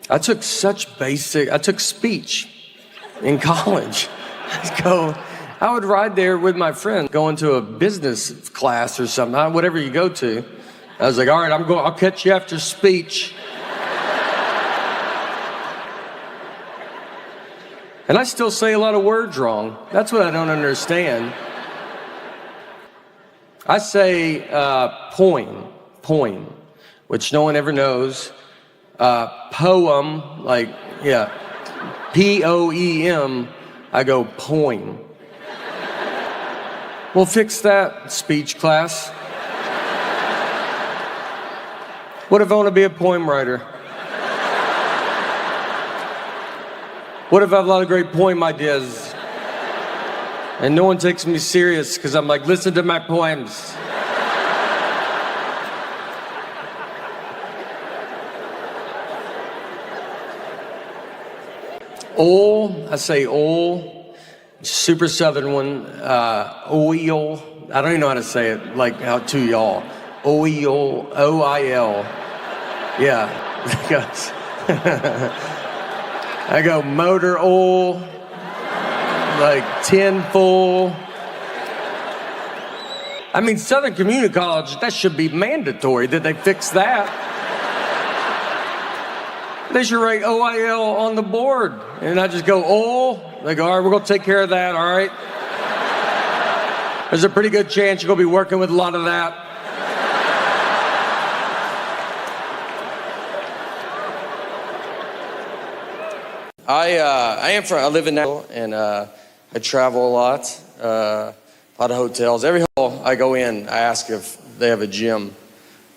I took speech in college. I would ride there with my friend, going to a business class or something, whatever you go to. I was like, all right, I'll catch you after speech. And I still say a lot of words wrong. That's what I don't understand. I say poem, which no one ever knows. Poem, P-O-E-M, I go poem. We'll fix that, speech class. What if I want to be a poem writer? What if I have a lot of great poem ideas? And no one takes me serious because I'm like, listen to my poems. I say ol, super southern one, oil. I don't even know how to say it, like how to y'all. Oil, O-I-L. Yeah, I go motor oil, like tin full. I mean, Southern Community College, that should be mandatory. Did they fix that? They should write OIL on the board. And I just go, oh. They go, all right, we're going to take care of that, all right? There's a pretty good chance you're going to be working with a lot of that. I live in Nashville, and I travel a lot of hotels. Every hotel I go in, I ask if they have a gym.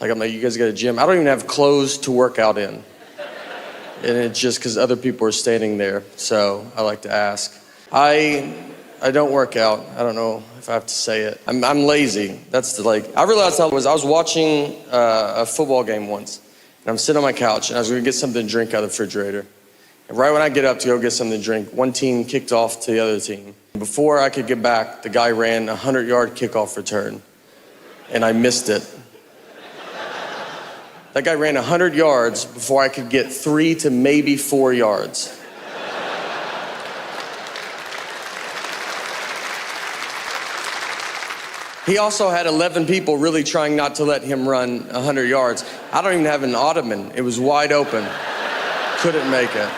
I'm like, you guys got a gym? I don't even have clothes to work out in. And it's just because other people are standing there, so I like to ask. I don't work out. I don't know if I have to say it. I'm lazy. I realized I was watching a football game once, and I'm sitting on my couch, and I was going to get something to drink out of the refrigerator. And right when I get up to go get something to drink, one team kicked off to the other team. Before I could get back, the guy ran a 100-yard kickoff return, and I missed it. That guy ran 100 yards before I could get 3 to maybe 4 yards. He also had 11 people really trying not to let him run 100 yards. I don't even have an ottoman. It was wide open. Couldn't make it.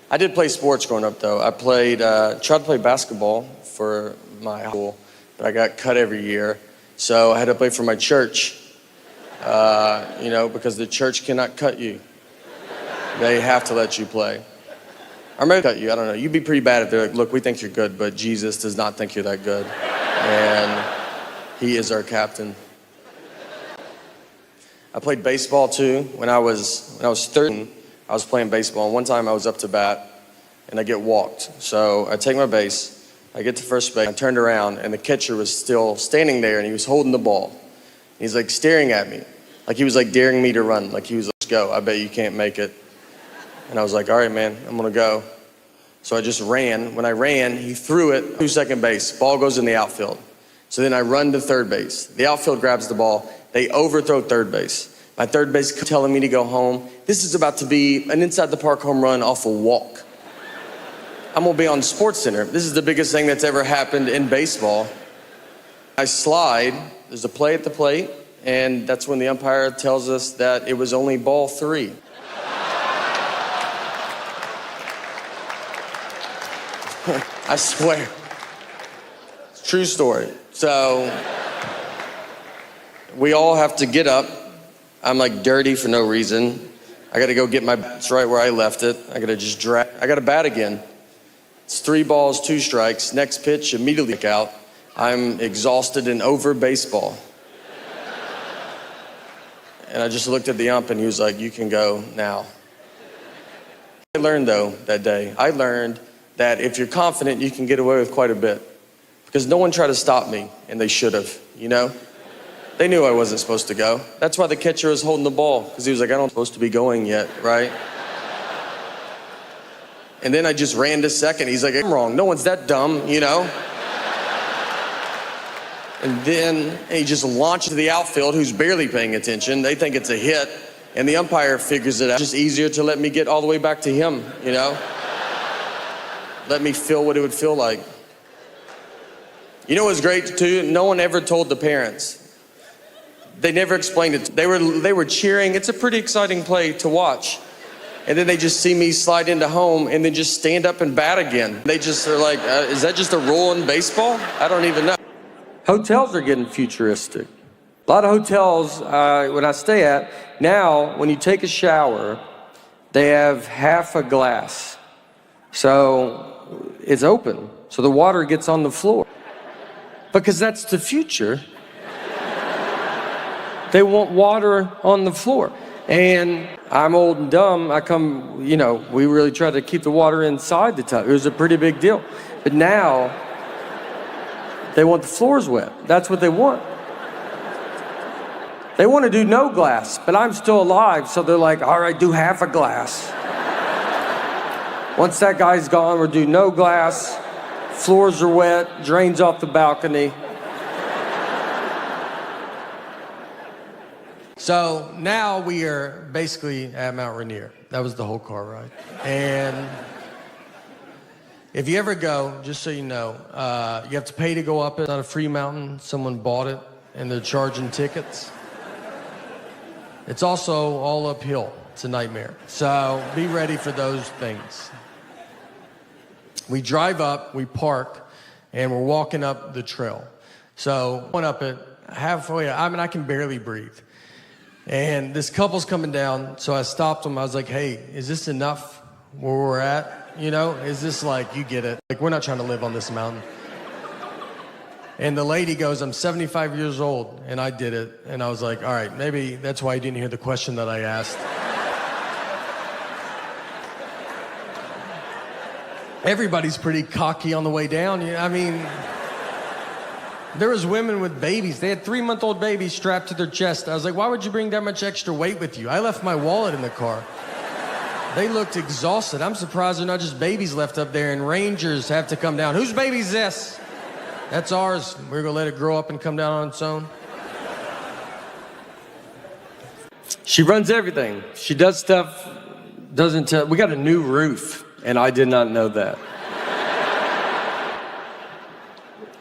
I did play sports growing up, though. I tried to play basketball for my school, but I got cut every year. So I had to play for my church, because the church cannot cut you. They have to let you play. Or maybe cut you, I don't know. You'd be pretty bad if they're like, look, we think you're good, but Jesus does not think you're that good. And he is our captain. I played baseball too. When I was 13, I was playing baseball. And one time I was up to bat and I get walked. So I take my base. I get to first base, I turned around, and the catcher was still standing there, and he was holding the ball. He's like staring at me, like he was like daring me to run, like he was like, let's go, I bet you can't make it. And I was like, all right, man, I'm gonna go. So I just ran. When I ran, he threw it to second base. Ball goes in the outfield. So then I run to third base. The outfield grabs the ball. They overthrow third base. My third base telling me to go home. This is about to be an inside the park home run off a walk. I'm gonna be on SportsCenter. This is the biggest thing that's ever happened in baseball. I slide, there's a play at the plate, and that's when the umpire tells us that it was only ball 3. I swear. It's a true story. So, we all have to get up. I'm like dirty for no reason. I gotta go get my bat right where I left it. I gotta bat again. It's 3 balls, 2 strikes. Next pitch, immediately out. I'm exhausted and over baseball. And I just looked at the ump and he was like, you can go now. I learned though that day, that if you're confident, you can get away with quite a bit. Because no one tried to stop me, and they should have, They knew I wasn't supposed to go. That's why the catcher was holding the ball, because he was like, I'm not supposed to be going yet, right? And then I just ran to second. He's like, I'm wrong. No one's that dumb, And And then he just launches to the outfield, who's barely paying attention. They think it's a hit, and the umpire figures it out. It's just easier to let me get all the way back to him, you know? Let me feel what it would feel like. You know what's great too? No one ever told the parents. They never explained it. They were cheering. It's a pretty exciting play to watch. And then they just see me slide into home and then just stand up and bat again. They just are like, is that just a rule in baseball? I don't even know. Hotels are getting futuristic. A lot of hotels, when I stay at, now when you take a shower, they have half a glass. So it's open, so the water gets on the floor. Because that's the future. They want water on the floor. And I'm old and dumb. We really try to keep the water inside the tub. It was a pretty big deal. But now, they want the floors wet. That's what they want. They want to do no glass, but I'm still alive, so they're like, all right, do half a glass. Once that guy's gone, we'll do no glass. Floors are wet, drains off the balcony. So now we are basically at Mount Rainier. That was the whole car ride. And if you ever go, just so you know, you have to pay to go up it. It's not a free mountain. Someone bought it, and they're charging tickets. It's also all uphill. It's a nightmare. So be ready for those things. We drive up, we park, and we're walking up the trail. So went up it halfway. I can barely breathe. And this couple's coming down, so I stopped them. I was like, hey, is this enough where we're at? You know, is this like, you get it? Like, we're not trying to live on this mountain. And the lady goes, I'm 75 years old, and I did it. And I was like, all right, maybe that's why you didn't hear the question that I asked. Everybody's pretty cocky on the way down. I mean, there was women with babies. They had 3-month-old babies strapped to their chest. I was like, why would you bring that much extra weight with you? I left my wallet in the car. They looked exhausted. I'm surprised they're not just babies left up there and rangers have to come down. Whose baby's this? That's ours. We're gonna let it grow up and come down on its own. She runs everything. She does stuff, doesn't tell. We got a new roof. And I did not know that.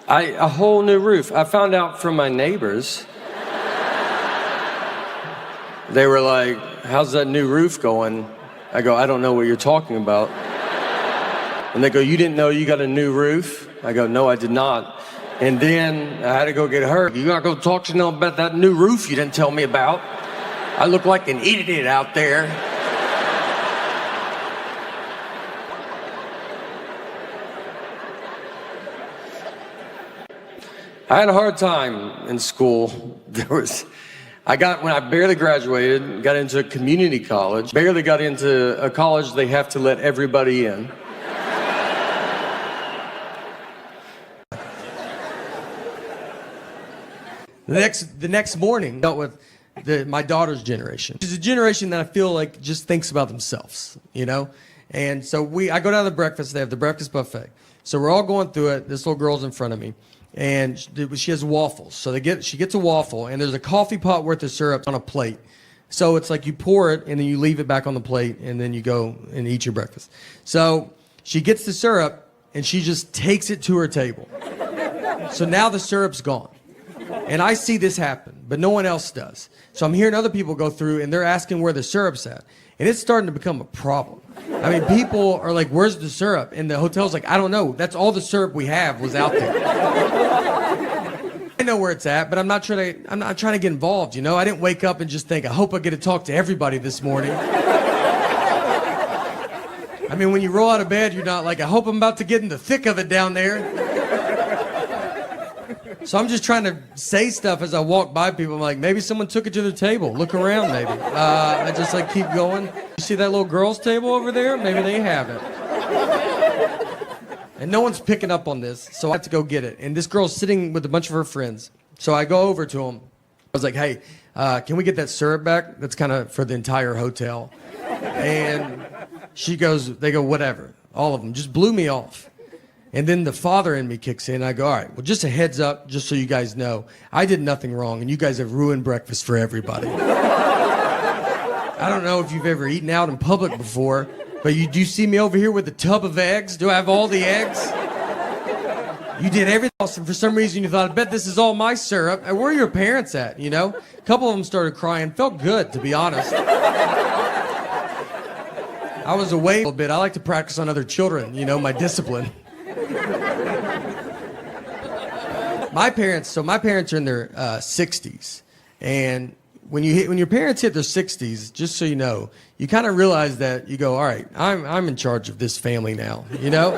A whole new roof. I found out from my neighbors. They were like, how's that new roof going? I go, I don't know what you're talking about. And they go, you didn't know you got a new roof? I go, no, I did not. And then I had to go get her. You gotta go talk to them about that new roof you didn't tell me about. I look like an idiot out there. I had a hard time in school. When I barely graduated, got into a community college, barely got into a college they have to let everybody in. The next morning, dealt with my daughter's generation. It's a generation that I feel like just thinks about themselves, you know? And so I go down to the breakfast, they have the breakfast buffet. So we're all going through it, this little girl's in front of me. And she has waffles. So she gets a waffle, and there's a coffee pot worth of syrup on a plate. So it's like you pour it, and then you leave it back on the plate, and then you go and eat your breakfast. So she gets the syrup, and she just takes it to her table. So now the syrup's gone. And I see this happen, but no one else does. So I'm hearing other people go through, and they're asking where the syrup's at. And it's starting to become a problem. I mean, people are like, where's the syrup? And the hotel's like, I don't know. That's all the syrup we have was out there. I know where it's at, but I'm not trying to get involved, you know? I didn't wake up and just think, I hope I get to talk to everybody this morning. I mean, when you roll out of bed, you're not like, I hope I'm about to get in the thick of it down there. So I'm just trying to say stuff as I walk by people. I'm like, maybe someone took it to their table. Look around, maybe. I just like keep going. You see that little girl's table over there? Maybe they have it. And no one's picking up on this, so I have to go get it. And this girl's sitting with a bunch of her friends. So I go over to them. I was like, hey, can we get that syrup back? That's kind of for the entire hotel. And they go, whatever. All of them. Just blew me off. And then the father in me kicks in. I go, all right, well, just a heads up, just so you guys know, I did nothing wrong, and you guys have ruined breakfast for everybody. I don't know if you've ever eaten out in public before, but do you see me over here with a tub of eggs? Do I have all the eggs? You did everything else, and for some reason you thought, I bet this is all my syrup. And where are your parents at, you know? A couple of them started crying. Felt good, to be honest. I was away a little bit. I like to practice on other children, you know, my discipline. My parents are in their 60s, and when your parents hit their 60s, just so you know, you kind of realize that you go, all right, I'm in charge of this family now, you know?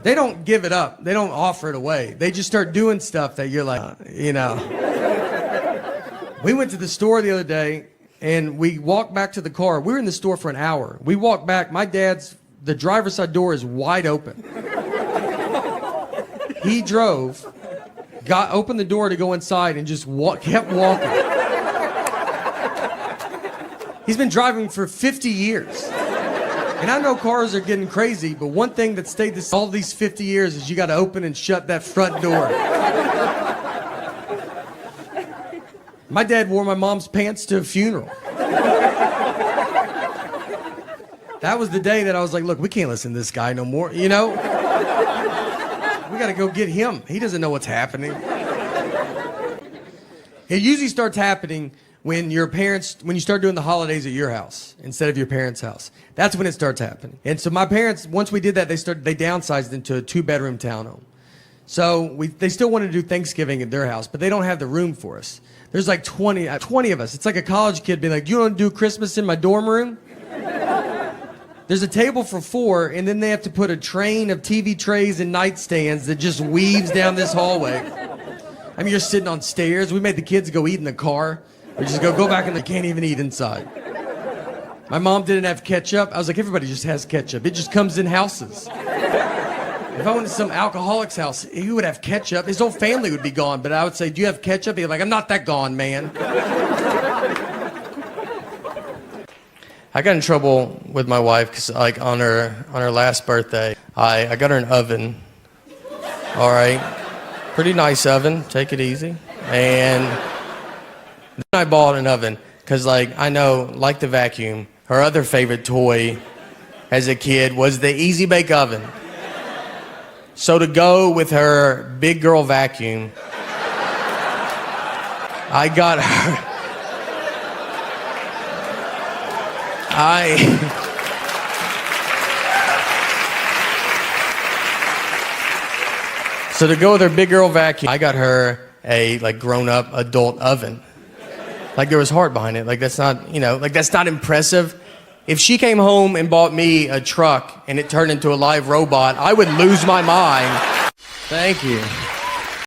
They don't give it up. They don't offer it away. They just start doing stuff that you're like, you know. We went to the store the other day, and we walked back to the car. We were in the store for an hour. We walked back. The driver's side door is wide open. He drove, opened the door to go inside, and just kept walking. He's been driving for 50 years. And I know cars are getting crazy, but one thing that stayed all these 50 years is you got to open and shut that front door. My dad wore my mom's pants to a funeral. That was the day that I was like, look, we can't listen to this guy no more, you know? We got to go get him. He doesn't know what's happening. It usually starts happening when you start doing the holidays at your house instead of your parents' house. That's when it starts happening. And so my parents, once we did that, they downsized into a 2-bedroom townhome. So they still want to do Thanksgiving at their house, but they don't have the room for us. There's like 20 of us. It's like a college kid being like, do you want to do Christmas in my dorm room? There's a table for 4, and then they have to put a train of TV trays and nightstands that just weaves down this hallway. I mean, you're sitting on stairs. We made the kids go eat in the car. We just go back and they can't even eat inside. My mom didn't have ketchup. I was like, everybody just has ketchup. It just comes in houses. If I went to some alcoholic's house, he would have ketchup. His whole family would be gone. But I would say, do you have ketchup? He'd be like, I'm not that gone, man. I got in trouble with my wife because, like, on her last birthday, I got her an oven. All right, pretty nice oven. Take it easy. And then I bought an oven because, like, I know, like the vacuum, her other favorite toy as a kid was the Easy Bake Oven. So to go with her big girl vacuum, I got her. So to go with her big girl vacuum, I got her a grown-up adult oven. Like, there was heart behind it. Like, that's not, that's not impressive. If she came home and bought me a truck and it turned into a live robot, I would lose my mind. Thank you.